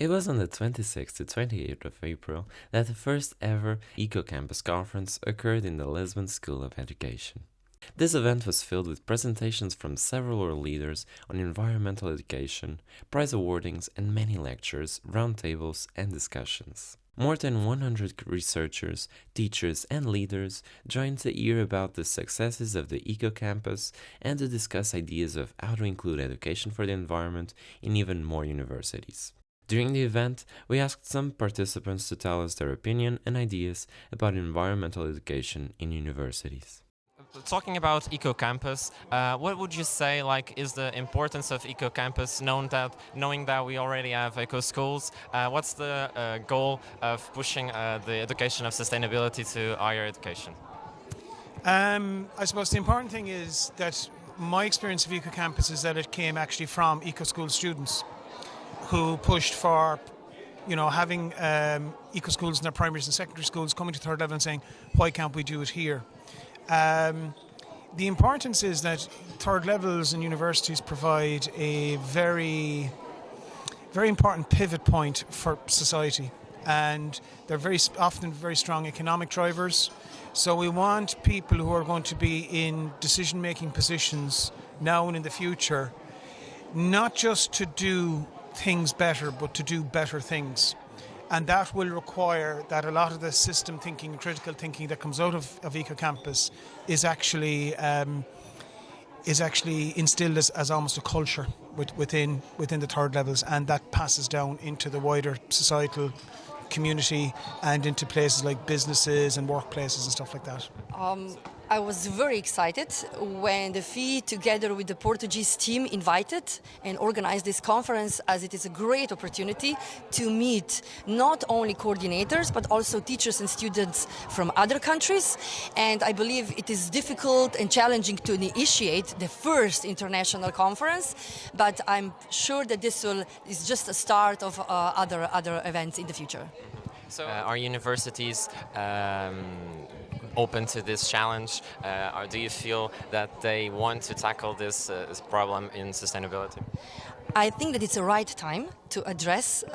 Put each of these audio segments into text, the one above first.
It was on the 26th to 28th of April that the first ever EcoCampus conference occurred in the Lisbon School of Education. This event was filled with presentations from several world leaders on environmental education, prize awardings, and many lectures, roundtables, and discussions. More than 100 researchers, teachers, and leaders joined to hear about the successes of the EcoCampus and to discuss ideas of how to include education for the environment in even more universities. During the event, we asked some participants to tell us their opinion and ideas about environmental education in universities. Talking about EcoCampus, what would you say is the importance of EcoCampus, knowing that we already have eco schools? What's the goal of pushing the education of sustainability to higher education? I suppose the important thing is that my experience of EcoCampus is that it came actually from eco school students who pushed for, having eco schools in their primaries and secondary schools, coming to third level and saying, why can't we do it here? The importance is that third levels and universities provide a very, very important pivot point for society, and they're very often very strong economic drivers. So we want people who are going to be in decision-making positions now and in the future, not just to do things better, but to do better things. And that will require that a lot of the system thinking, critical thinking that comes out of EcoCampus is actually instilled as almost a culture within the third levels, and that passes down into the wider societal community and into places like businesses and workplaces and stuff like that. I was very excited when the FEE, together with the Portuguese team, invited and organized this conference, as it is a great opportunity to meet not only coordinators but also teachers and students from other countries. And I believe it is difficult and challenging to initiate the first international conference, but I'm sure that this is just a start of other events in the future. So, are universities open to this challenge, or do you feel that they want to tackle this problem in sustainability? I think that it's the right time to address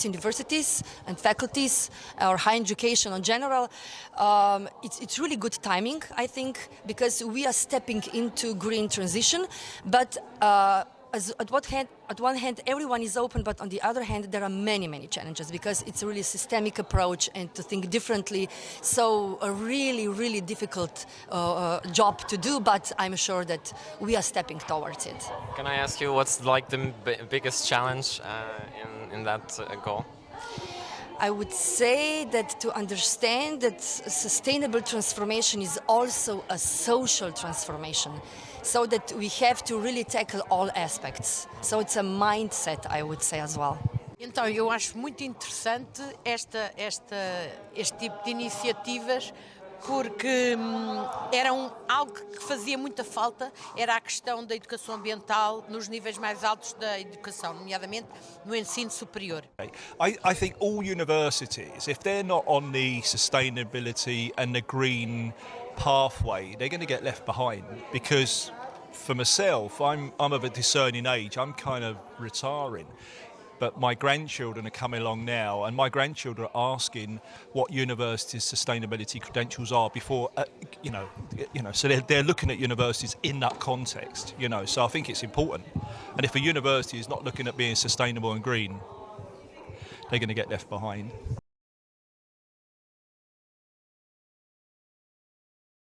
universities and faculties or higher education in general. It's really good timing, I think, because we are stepping into green transition, but at one hand, everyone is open, but on the other hand, there are many challenges because it's a really systemic approach and to think differently. So a really difficult job to do, but I'm sure that we are stepping towards it. Can I ask you what's the biggest challenge in that goal? I would say that to understand that sustainable transformation is also a social transformation, so that we have to really tackle all aspects. So it's a mindset, I would say, as well. Então, eu acho muito interessante este tipo de iniciativas, porque era algo que fazia muita falta, era a questão da educação ambiental nos níveis mais altos da educação, nomeadamente no ensino superior. I think all universities, if they're not on the sustainability and the green pathway, they're going to get left behind, because for myself, I'm of a discerning age, I'm kind of retiring. But my grandchildren are coming along now, and my grandchildren are asking what universities' sustainability credentials are before, so they're looking at universities in that context, so I think it's important. And if a university is not looking at being sustainable and green, they're going to get left behind.